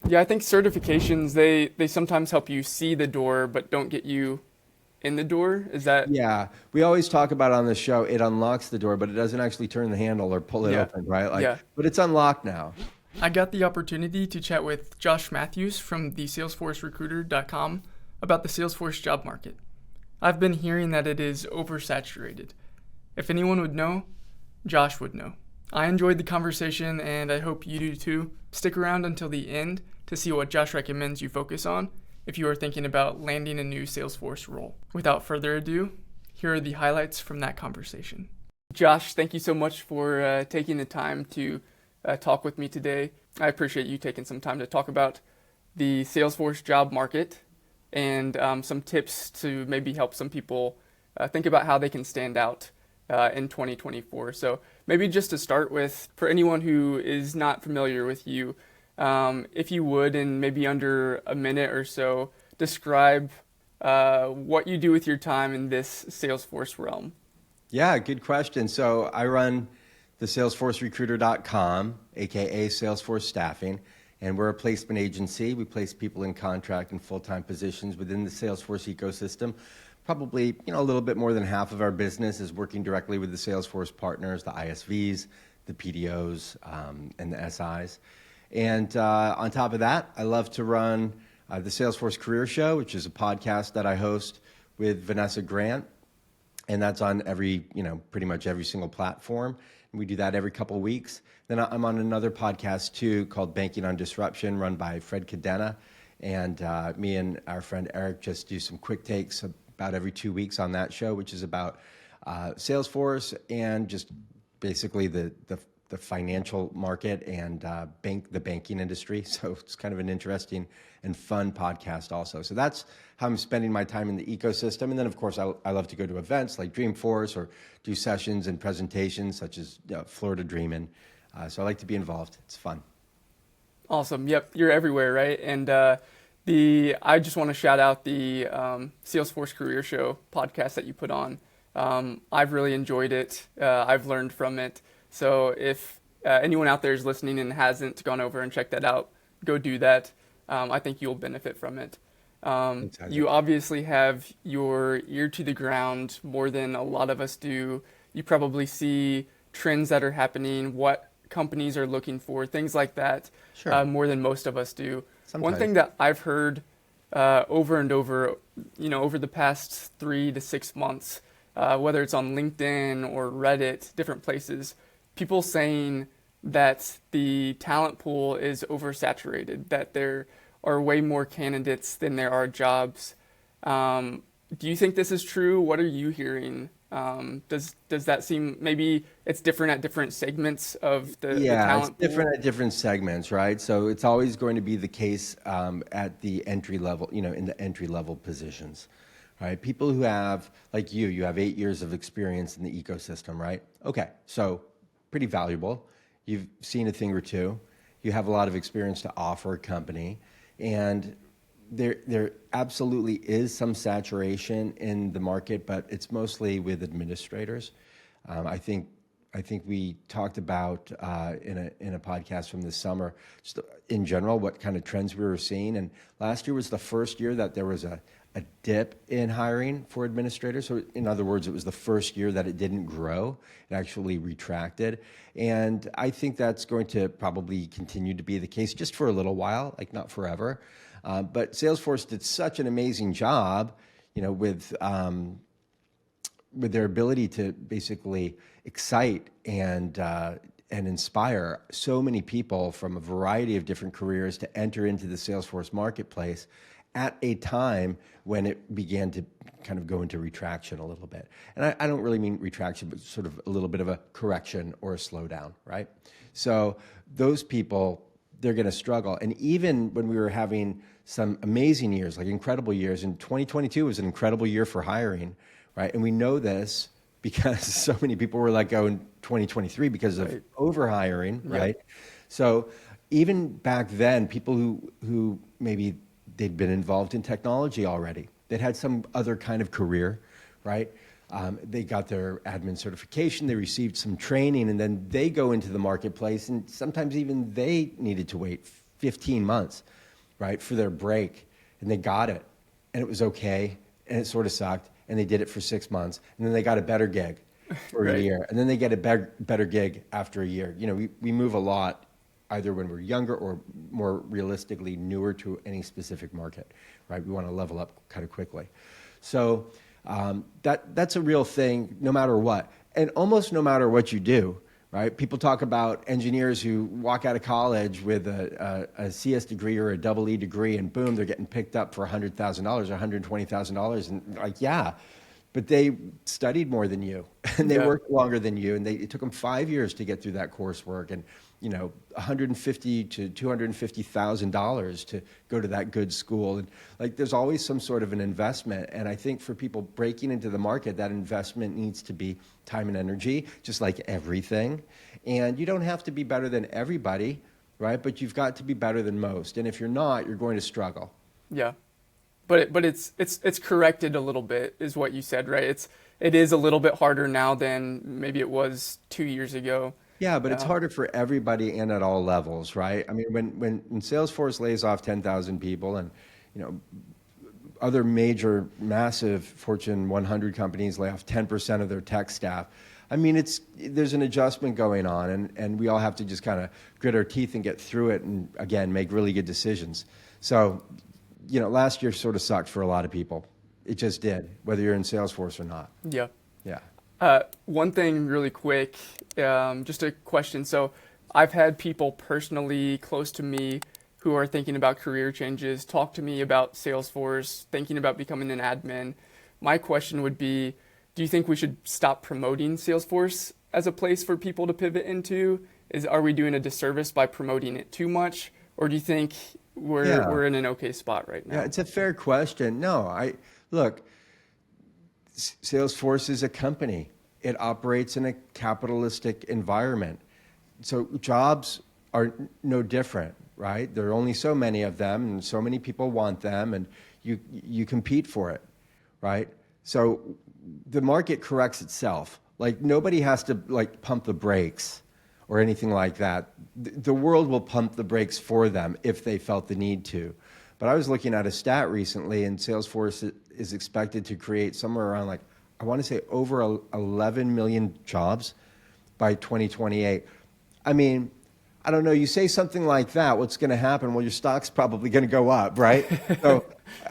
Yeah, I think certifications, they sometimes help you see the door, but don't get you in the door. Is that? Yeah, we always talk about on the show, it unlocks the door, but it doesn't actually turn the handle or pull it Yeah. open, right? Like, Yeah. but it's unlocked now. I got the opportunity to chat with Josh Matthews from the salesforcerecruiter.com about the Salesforce job market. I've been hearing that it is oversaturated. If anyone would know, Josh would know. I enjoyed the conversation and I hope you do too. Stick around until the end to see what Josh recommends you focus on if you are thinking about landing a new Salesforce role. Without further ado, here are the highlights from that conversation. Josh, thank you so much for taking the time to talk with me today. I appreciate you taking some time to talk about the Salesforce job market and some tips to maybe help some people think about how they can stand out in 2024. So maybe just to start with, for anyone who is not familiar with you, if you would, in maybe under a minute or so, describe what you do with your time in this Salesforce realm. Yeah, good question. So I run the salesforcerecruiter.com, aka Salesforce Staffing, and we're a placement agency. We place people in contract and full-time positions within the Salesforce ecosystem. Probably, a little bit more than half of our business is working directly with the Salesforce partners, the ISVs, the PDOs, and the SIs. And on top of that, I love to run the Salesforce Career Show, which is a podcast that I host with Vanessa Grant. And that's on pretty much every single platform. And we do that every couple of weeks. Then I'm on another podcast too called Banking on Disruption, run by Fred Cadena. And me and our friend Eric just do some quick takes about every 2 weeks on that show, which is about Salesforce and just basically the financial market and the banking industry. So it's kind of an interesting and fun podcast also. So that's how I'm spending my time in the ecosystem. And then, of course, I love to go to events like Dreamforce or do sessions and presentations such as Florida Dreamin'. So I like to be involved. It's fun. Awesome. Yep, you're everywhere, right? And I just want to shout out the Salesforce Career Show podcast that you put on. I've really enjoyed it. I've learned from it. So if anyone out there is listening and hasn't gone over and checked that out, go do that. I think you'll benefit from it. You obviously have your ear to the ground more than a lot of us do. You probably see trends that are happening, what companies are looking for, things like that, Sure. more than most of us do. Sometimes. One thing that I've heard over and over, over the past 3 to 6 months, whether it's on LinkedIn or Reddit, different places, people saying that the talent pool is oversaturated, that there are way more candidates than there are jobs. Do you think this is true? What are you hearing? Does that seem, maybe it's different at different segments of the talent it's different pool? at different segments, right? So it's always going to be the case at the entry level, in the entry level positions, right? People who have, like you have 8 years of experience in the ecosystem, right? Okay, so pretty valuable. You've seen a thing or two. You have a lot of experience to offer a company, and there absolutely is some saturation in the market, but it's mostly with administrators. I think we talked about in a podcast from this summer, just in general, what kind of trends we were seeing. And last year was the first year that there was a dip in hiring for administrators. So in other words, it was the first year that it didn't grow. It actually retracted. And I think that's going to probably continue to be the case just for a little while, like not forever. But Salesforce did such an amazing job, with their ability to basically excite and inspire so many people from a variety of different careers to enter into the Salesforce marketplace at a time when it began to kind of go into retraction a little bit. And I don't really mean retraction, but sort of a little bit of a correction or a slowdown, right? So those people, they're going to struggle. And even when we were having some amazing years, like incredible years, and 2022 was an incredible year for hiring, right? And we know this because so many people were let go in 2023 because of Right. overhiring, Yep. right? So even back then, people who maybe they'd been involved in technology already, they'd had some other kind of career, right? They got their admin certification, they received some training, and then they go into the marketplace, and sometimes even they needed to wait 15 months, right, for their break, and they got it, and it was okay, and it sort of sucked, and they did it for 6 months, and then they got a better gig for a Right. year, and then they get a better gig after a year. We move a lot, either when we're younger or more realistically newer to any specific market, right? We want to level up kind of quickly. So that's a real thing no matter what. And almost no matter what you do, right? People talk about engineers who walk out of college with a CS degree or a double E degree, and boom, they're getting picked up for $100,000 or $120,000. And like, yeah, but they studied more than you, and they Yeah. worked longer than you, and it took them 5 years to get through that coursework, and $150,000 to $250,000 to go to that good school. And like, there's always some sort of an investment. And I think for people breaking into the market, that investment needs to be time and energy, just like everything. And you don't have to be better than everybody, right? But you've got to be better than most. And if you're not, you're going to struggle. Yeah. But it's corrected a little bit, is what you said, right? It is a little bit harder now than maybe it was 2 years ago. Yeah, but it's Yeah. harder for everybody and at all levels, right? I mean, when Salesforce lays off 10,000 people, and other major, massive Fortune 100 companies lay off 10% of their tech staff. I mean, there's an adjustment going on, and we all have to just kind of grit our teeth and get through it, and again, make really good decisions. So, last year sort of sucked for a lot of people. It just did, whether you're in Salesforce or not. Yeah. Yeah. One thing really quick, just a question. So I've had people personally close to me who are thinking about career changes talk to me about Salesforce, thinking about becoming an admin. My question would be, do you think we should stop promoting Salesforce as a place for people to pivot into? Are we doing a disservice by promoting it too much? Or do you think we're in an okay spot right now? Yeah, it's a fair question. No, look, Salesforce is a company. It operates in a capitalistic environment. So jobs are no different, right? There are only so many of them, and so many people want them, and you compete for it, right? So the market corrects itself. Like, nobody has to pump the brakes or anything like that. The world will pump the brakes for them if they felt the need to. But I was looking at a stat recently, and Salesforce is expected to create somewhere around, I want to say over 11 million jobs by 2028. I mean, I don't know, you say something like that, what's going to happen? Well, your stock's probably going to go up, right? So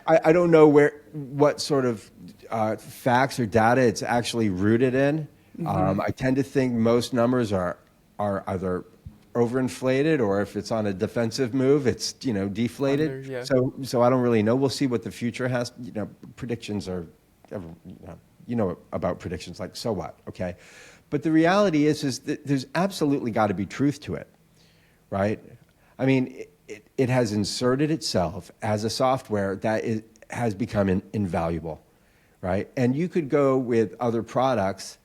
I don't know what sort of facts or data it's actually rooted in. Mm-hmm. I tend to think most numbers are either overinflated, or if it's on a defensive move, it's deflated. Under, yeah. So I don't really know. We'll see what the future has. Predictions are, about predictions. Like, so what? Okay, but the reality is that there's absolutely got to be truth to it, right? I mean, it has inserted itself as a software that has become invaluable, right? And you could go with other products,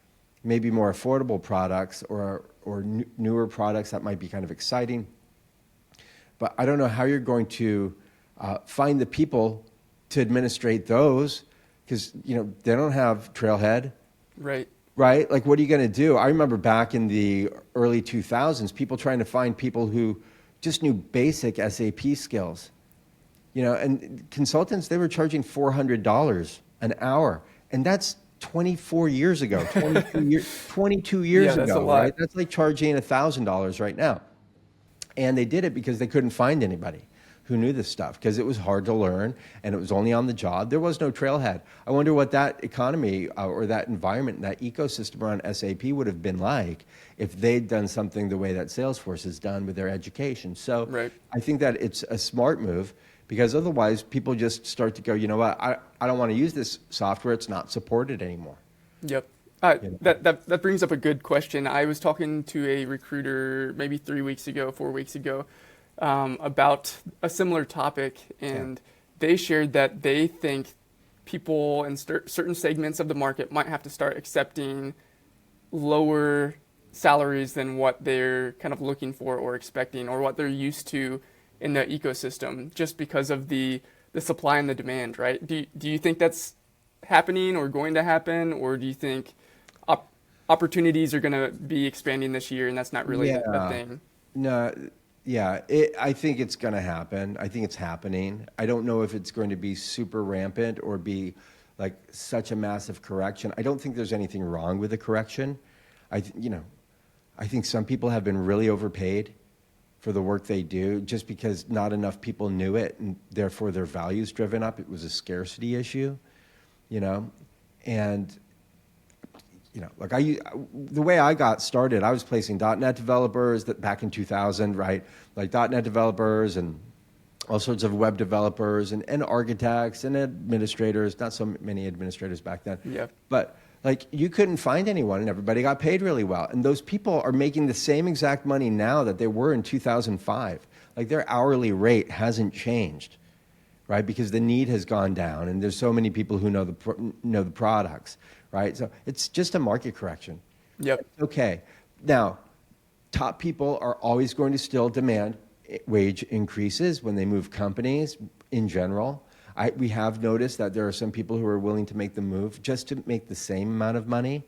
maybe more affordable products, or newer products that might be kind of exciting. But I don't know how you're going to find the people to administrate those, because they don't have Trailhead, Right. right? Like, what are you going to do? I remember back in the early 2000s, people trying to find people who just knew basic SAP skills. And consultants, they were charging $400 an hour, and that's 24 years ago, 22 years Yeah, that's a ago, lot. right? That's like charging $1,000 right now. And they did it because they couldn't find anybody who knew this stuff, because it was hard to learn, and it was only on the job. There was no Trailhead. I wonder what that economy or that environment, that ecosystem around SAP would have been like if they'd done something the way that Salesforce has done with their education. So Right. I think that it's a smart move, because otherwise people just start to go, you know what, I don't want to use this software. It's not supported anymore. Yep. That brings up a good question. I was talking to a recruiter maybe 4 weeks ago, about a similar topic, and they shared that they think people in certain segments of the market might have to start accepting lower salaries than what they're kind of looking for or expecting, or what they're used to in the ecosystem, just because of the supply and the demand, right? Do you think that's happening or going to happen, or do you think opportunities are going to be expanding this year and that's not really a thing? No, Yeah, I think it's going to happen. I think it's happening. I don't know if it's going to be super rampant or be like such a massive correction. I don't think there's anything wrong with a correction. I think some people have been really overpaid for the work they do just because not enough people knew it and therefore their value's driven up. It was a scarcity issue, you know, and like the way I got started, I was placing .NET developers that back in 2000, right? Like .NET developers and all sorts of web developers and architects and administrators, not so many administrators back then. Yeah. But like you couldn't find anyone and everybody got paid really well. And those people are making the same exact money now that they were in 2005. Like their hourly rate hasn't changed, right? Because the need has gone down and there's so many people who know the products. Right? So it's just a market correction. Yep. Okay. Now, top people are always going to still demand wage increases when they move companies in general. We have noticed that there are some people who are willing to make the move just to make the same amount of money,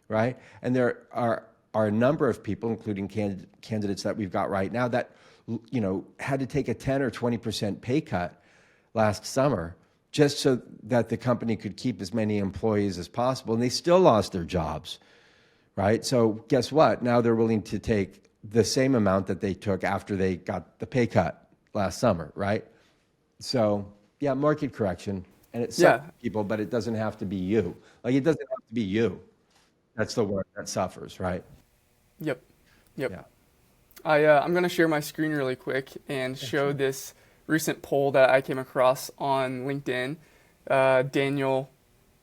right? And there are a number of people, including candidates that we've got right now that, had to take a 10 or 20% pay cut last summer just so that the company could keep as many employees as possible, and they still lost their jobs, right? So guess what? Now they're willing to take the same amount that they took after they got the pay cut last summer, right? So yeah, market correction, and it sucks people, but it doesn't have to be you. Like it doesn't have to be you. That's the one that suffers, right? Yep. Yeah. I'm going to share my screen really quick and show this recent poll that I came across on LinkedIn. Daniel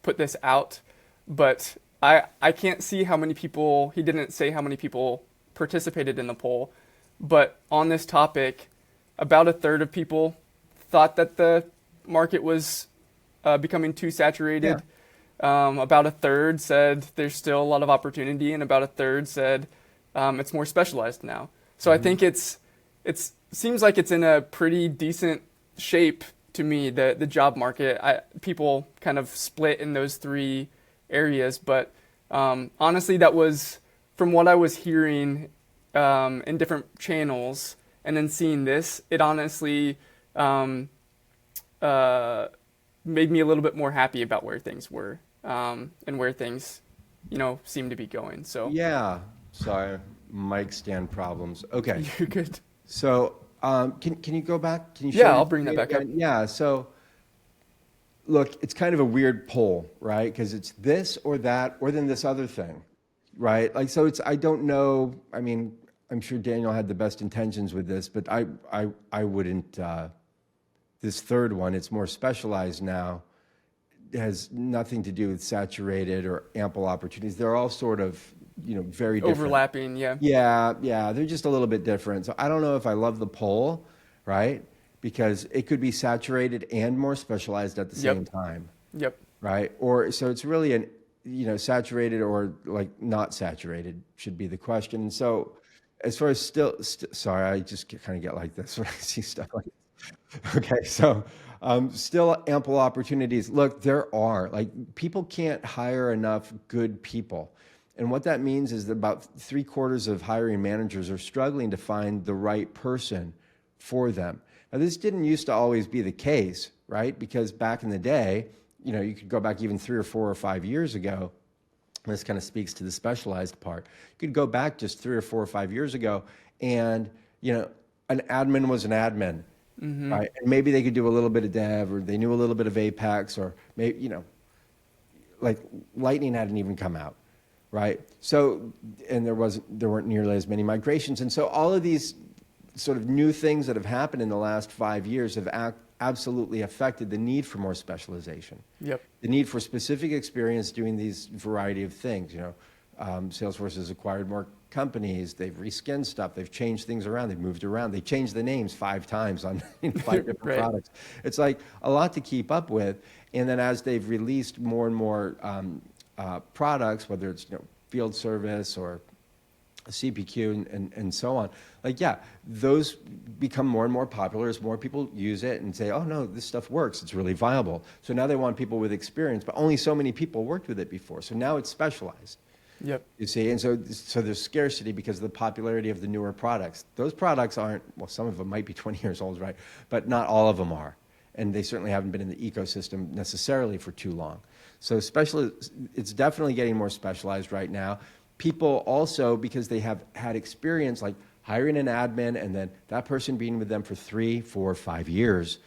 put this out, but I can't see how many people, he didn't say how many people participated in the poll, but on this topic, about a third of people thought that the market was becoming too saturated. About a third said there's still a lot of opportunity, and about a third said it's more specialized now. So I think it seems like it's in a pretty decent shape to me, the job market. People kind of split in those three areas, but honestly, that was from what I was hearing in different channels, and then seeing this, it honestly made me a little bit more happy about where things were and where things, seem to be going. So Yeah. Sorry, mic stand problems. Okay. you're good. So can you go back? Can you? Yeah, share I'll your bring that screen back up. again? Yeah. So look, it's kind of a weird poll, right? Because it's this or that or then this other thing, right? Like so, I don't know. I mean, I'm sure Daniel had the best intentions with this, but I wouldn't. This third one, it's more specialized now. It has nothing to do with saturated or ample opportunities. They're all sort of very different. Overlapping, yeah. Yeah, they're just a little bit different. So I don't know if I love the poll, right? Because it could be saturated and more specialized at the same time, Yep. right? Or so it's really saturated or like not saturated should be the question. And so as far as sorry, I just kind of get like this when I see stuff like this. Okay, so still ample opportunities. Look, there are people can't hire enough good people. And what that means is that about 3/4 of hiring managers are struggling to find the right person for them. Now, this didn't used to always be the case, right? Because back in the day, you could go back even 3 or 4 or 5 years ago. This kind of speaks to the specialized part. You could go back just 3 or 4 or 5 years ago, and an admin was an admin, right? And maybe they could do a little bit of dev, or they knew a little bit of Apex, or maybe like Lightning hadn't even come out. Right. So, and there weren't nearly as many migrations. And so all of these sort of new things that have happened in the last 5 years have absolutely affected the need for more specialization. Yep. The need for specific experience doing these variety of things. Salesforce has acquired more companies. They've reskinned stuff. They've changed things around. They've moved around. They changed the names 5 times on 5 different Right. products. It's like a lot to keep up with. And then as they've released more and more products, whether it's field service or CPQ and so on, those become more and more popular as more people use it and say, oh no, this stuff works, it's really viable. So now they want people with experience, but only so many people worked with it before. So now it's specialized. Yep. You see, and so there's scarcity because of the popularity of the newer products. Those products aren't, well, some of them might be 20 years old, right? But not all of them are. And they certainly haven't been in the ecosystem necessarily for too long. So it's definitely getting more specialized right now. People also, because they have had experience like hiring an admin and then that person being with them for 3, 4, 5 years.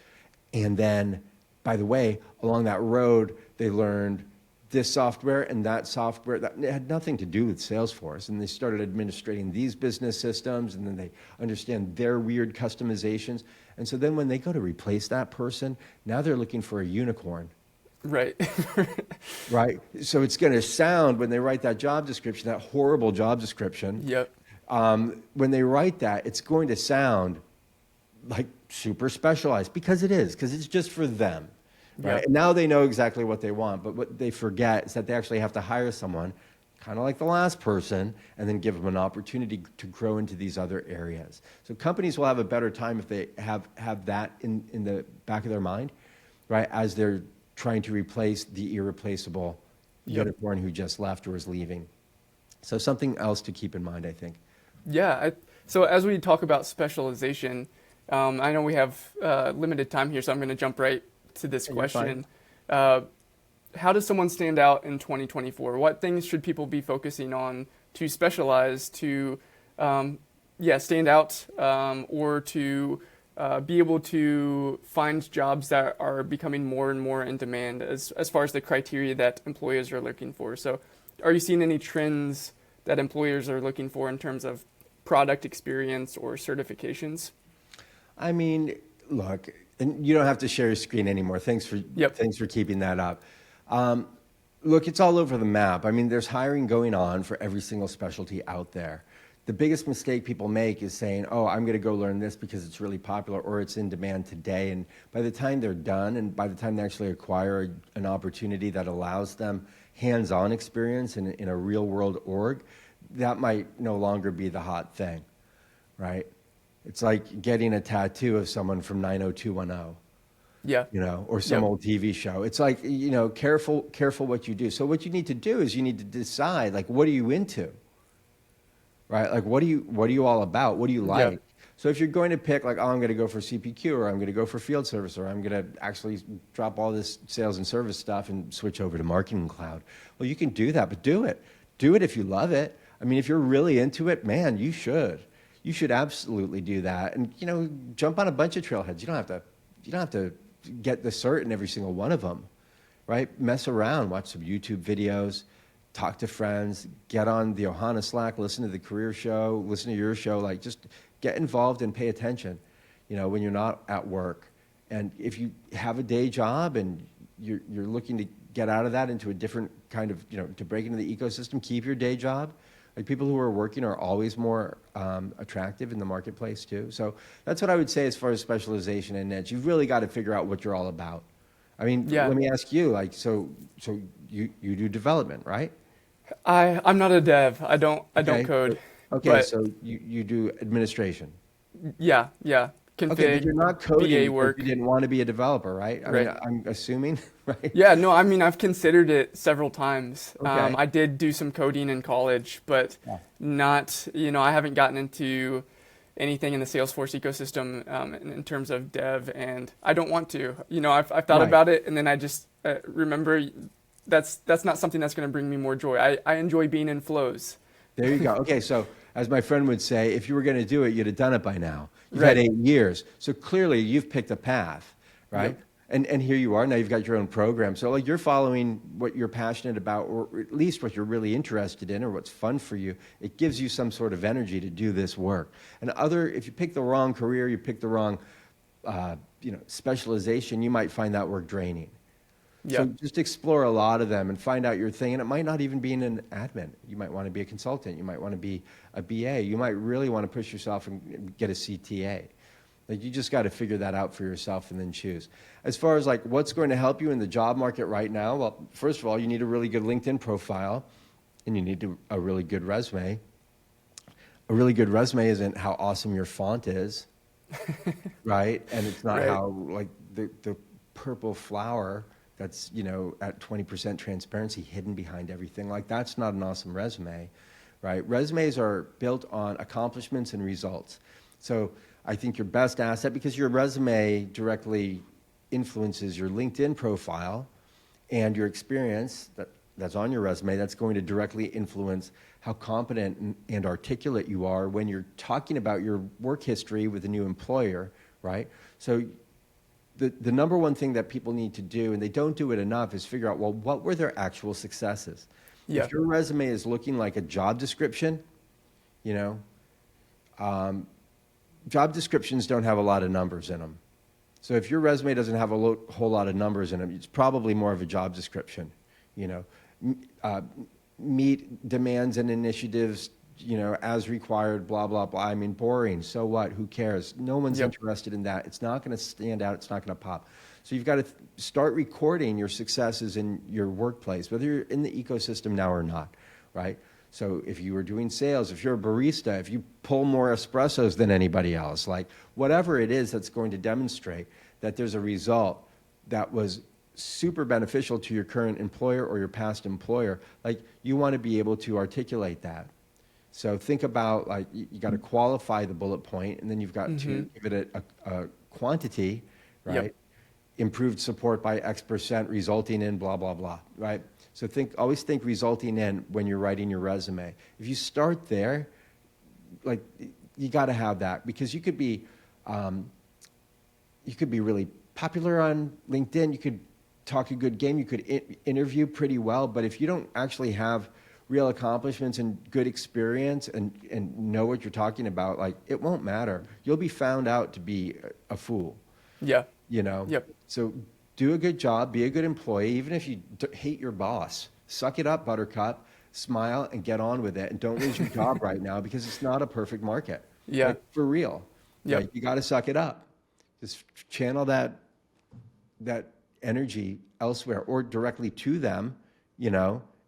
And then, by the way, along that road, they learned this software and that software that had nothing to do with Salesforce. And they started administrating these business systems, and then they understand their weird customizations. And so then when they go to replace that person, now they're looking for a unicorn. Right. Right? So it's going to sound, when they write that job description, that horrible job description, Yep. when they write that, it's going to sound like super specialized, because it's just for them. Right? Yep. And now they know exactly what they want, but what they forget is that they actually have to hire someone, kind of like the last person, and then give them an opportunity to grow into these other areas. So companies will have a better time if they have that in the back of their mind, right, as they're trying to replace the irreplaceable Yep. unicorn who just left or is leaving. So something else to keep in mind, I think. Yeah. So as we talk about specialization, I know we have limited time here, so I'm going to jump right to this You're question. How does someone stand out in 2024? What things should people be focusing on to specialize, to stand out, or to be able to find jobs that are becoming more and more in demand as far as the criteria that employers are looking for? So are you seeing any trends that employers are looking for in terms of product experience or certifications? I mean, look, and you don't have to share your screen anymore. Thanks for keeping that up. Look, it's all over the map. I mean, there's hiring going on for every single specialty out there. The biggest mistake people make is saying, oh, I'm going to go learn this because it's really popular or it's in demand today. And by the time they're done and by the time they actually acquire an opportunity that allows them hands-on experience in a real-world org, that might no longer be the hot thing, right? It's like getting a tattoo of someone from 90210. Yeah. Or some old TV show. It's like, careful what you do. So what you need to do is you need to decide, like, what are you into, right? Like, what are you all about? What do you like? Yeah. So if you're going to pick, like, oh, I'm going to go for CPQ, or I'm going to go for field service, or I'm going to actually drop all this sales and service stuff and switch over to marketing cloud. Well, you can do that, but do it. Do it if you love it. I mean, if you're really into it, man, you should. You should absolutely do that. And, jump on a bunch of trailheads. You don't have to get the cert in every single one of them, right? Mess around, watch some YouTube videos, talk to friends, get on the Ohana Slack, listen to the career show, listen to your show, like just get involved and pay attention, when you're not at work. And if you have a day job and you're looking to get out of that into a different kind of, to break into the ecosystem, keep your day job. Like, people who are working are always more attractive in the marketplace too. So that's what I would say as far as specialization and niche. You've really got to figure out what you're all about. I mean, Yeah. let me ask you, like, so you do development, right? I'm not a dev. I don't Okay. code. Okay, But so you do administration. yeah. Okay, but Config, you're not coding BA because work. you didn't want to be a developer, right? I mean, Right. I'm assuming, right? Yeah, no, I mean, I've considered it several times. Okay. I did do some coding in college, but Yeah. not, I haven't gotten into anything in the Salesforce ecosystem in terms of dev, and I don't want to. I've thought Right. about it, and then I just remember that's not something that's going to bring me more joy. I enjoy being in flows. There you go. Okay, so as my friend would say, if you were going to do it, you'd have done it by now. You've Right. had 8 years. So clearly you've picked a path, right? Yep. And here you are. Now you've got your own program. So, like, you're following what you're passionate about, or at least what you're really interested in, or what's fun for you. It gives you some sort of energy to do this work. And if you pick the wrong career, you pick the wrong specialization, you might find that work draining. Yeah. So just explore a lot of them and find out your thing. And it might not even be in an admin. You might want to be a consultant. You might want to be a BA. You might really want to push yourself and get a CTA. Like, you just got to figure that out for yourself and then choose. As far as, like, what's going to help you in the job market right now, well, first of all, you need a really good LinkedIn profile, and you need a really good resume. A really good resume isn't how awesome your font is, right? And it's not Right. how, like, the purple flower that's, at 20% transparency hidden behind everything. Like, that's not an awesome resume, right? Resumes are built on accomplishments and results. So I think your best asset, because your resume directly influences your LinkedIn profile and your experience that's on your resume, that's going to directly influence how competent and articulate you are when you're talking about your work history with a new employer, right? So the number one thing that people need to do, and they don't do it enough, is figure out, well, what were their actual successes? Yeah. If your resume is looking like a job description, job descriptions don't have a lot of numbers in them. So if your resume doesn't have a whole lot of numbers in them, it's probably more of a job description. Meet demands and initiatives, as required, blah, blah, blah. I mean, boring. So what? Who cares? No one's interested in that. It's not going to stand out. It's not going to pop. So you've got to start recording your successes in your workplace, whether you're in the ecosystem now or not, right? So if you were doing sales, if you're a barista, if you pull more espressos than anybody else, like whatever it is that's going to demonstrate that there's a result that was super beneficial to your current employer or your past employer, like you want to be able to articulate that. So think about, like, you got to qualify the bullet point, and then you've got to give it a quantity, right? Yep. Improved support by X% resulting in blah, blah, blah, right? So always think resulting in when you're writing your resume. If you start there, like, you got to have that, because you could be really popular on LinkedIn. You could talk a good game. You could interview pretty well, but if you don't actually have real accomplishments and good experience and know what you're talking about, like, it won't matter. You'll be found out to be a fool. Yeah. Yep. So do a good job, be a good employee, even if you hate your boss. Suck it up, buttercup, smile, and get on with it. And don't lose your job right now, because it's not a perfect market. Yeah. Like, for real. Yeah. Like, you got to suck it up. Just channel that energy elsewhere or directly to them,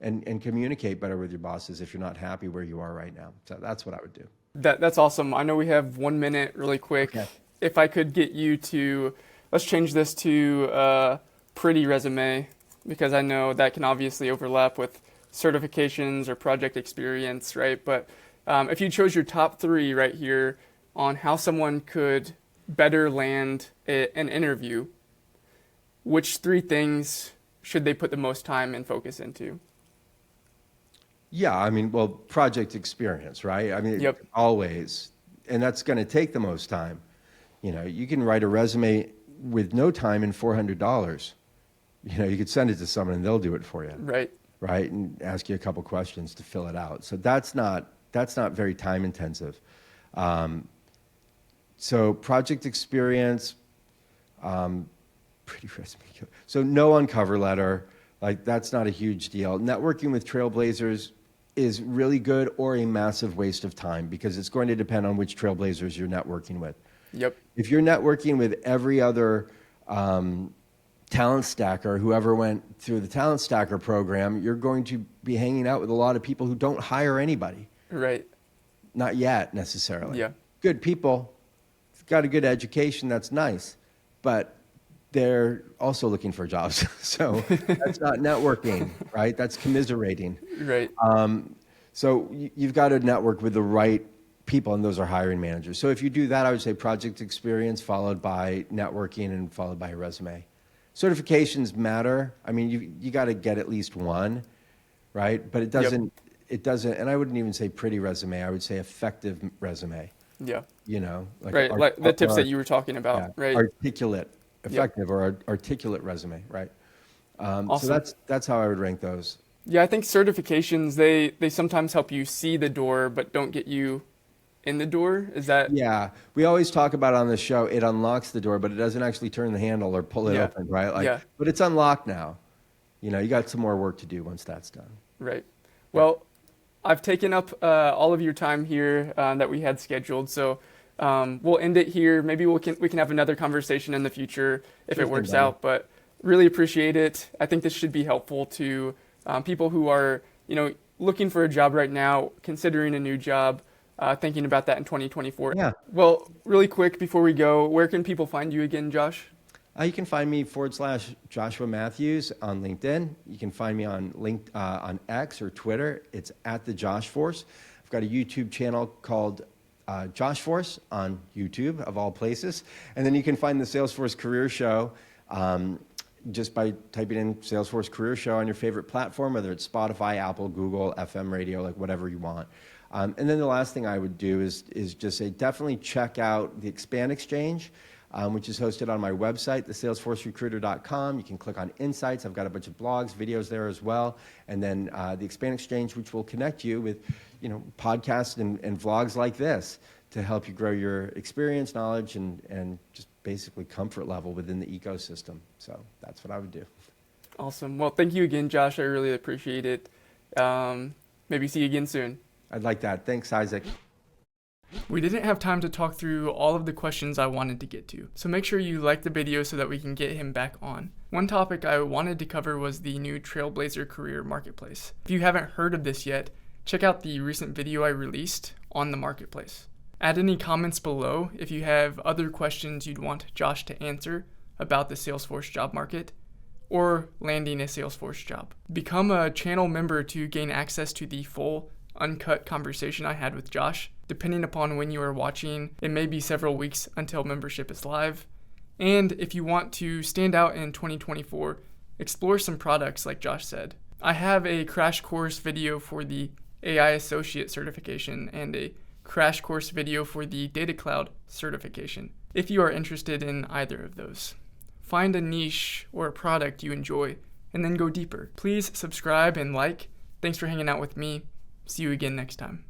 and communicate better with your bosses if you're not happy where you are right now. So that's what I would do. That's awesome. I know we have 1 minute really quick. Okay. If I could get you to, let's change this to pretty resume, because I know that can obviously overlap with certifications or project experience, right? But if you chose your top 3 right here on how someone could better land an interview, which 3 things should they put the most time and focus into? Yeah, I mean, well, project experience, right? I mean, Yep. Always. And that's going to take the most time. You can write a resume with no time in $400. You could send it to someone and they'll do it for you. Right. Right? And ask you a couple questions to fill it out. So that's not very time intensive. So project experience, pretty resume. So no on cover letter, like, that's not a huge deal. Networking with trailblazers is really good or a massive waste of time, because it's going to depend on which trailblazers you're networking with. Yep. If you're networking with every other talent stacker, whoever went through the talent stacker program, you're going to be hanging out with a lot of people who don't hire anybody. Right. Not yet, necessarily. Yeah. Good people, got a good education, that's nice. But they're also looking for jobs. So that's not networking, right? That's commiserating. Right. So you've got to network with the right people, and those are hiring managers. So if you do that, I would say project experience followed by networking and followed by a resume. Certifications matter. I mean, you got to get at least one, right? But it doesn't, and I wouldn't even say pretty resume. I would say effective resume. Yeah. Like like the tips that you were talking about, right? Articulate, effective or articulate resume, right? Awesome. So that's how I would rank those. Yeah, I think certifications, they sometimes help you see the door, but don't get you in the door. Is that? Yeah, we always talk about on the show, it unlocks the door, but it doesn't actually turn the handle or pull it open, right? Like, but it's unlocked now. You got some more work to do once that's done. Right. Well, I've taken up all of your time here that we had scheduled, so we'll end it here. Maybe we can have another conversation in the future if it works out. But really appreciate it. I think this should be helpful to people who are looking for a job right now, considering a new job, thinking about that in 2024. Yeah. Well, really quick before we go, where can people find you again, Josh? You can find me /Joshua Matthews on LinkedIn. You can find me on on X or Twitter. It's at the Josh Force. I've got a YouTube channel called Josh Force on YouTube, of all places. And then you can find the Salesforce Career Show just by typing in Salesforce Career Show on your favorite platform, whether it's Spotify, Apple, Google, FM radio, like whatever you want. And then the last thing I would do is just say definitely check out the Expand Exchange, which is hosted on my website, thesalesforcerecruiter.com. You can click on Insights. I've got a bunch of blogs, videos there as well. And then the Expand Exchange, which will connect you with podcasts and vlogs like this to help you grow your experience, knowledge, and just basically comfort level within the ecosystem. So that's what I would do. Awesome. Well, thank you again, Josh. I really appreciate it. Maybe see you again soon. I'd like that. Thanks, Isaac. We didn't have time to talk through all of the questions I wanted to get to, so make sure you like the video so that we can get him back on. One topic I wanted to cover was the new Trailblazer career marketplace. If you haven't heard of this yet, check out the recent video I released on the marketplace. Add any comments below if you have other questions you'd want Josh to answer about the Salesforce job market or landing a Salesforce job. Become a channel member to gain access to the full uncut conversation I had with Josh. Depending upon when you are watching, it may be several weeks until membership is live. And if you want to stand out in 2024, explore some products like Josh said. I have a crash course video for the AI Associate certification and a crash course video for the Data Cloud certification, if you are interested in either of those. Find a niche or a product you enjoy and then go deeper. Please subscribe and like. Thanks for hanging out with me. See you again next time.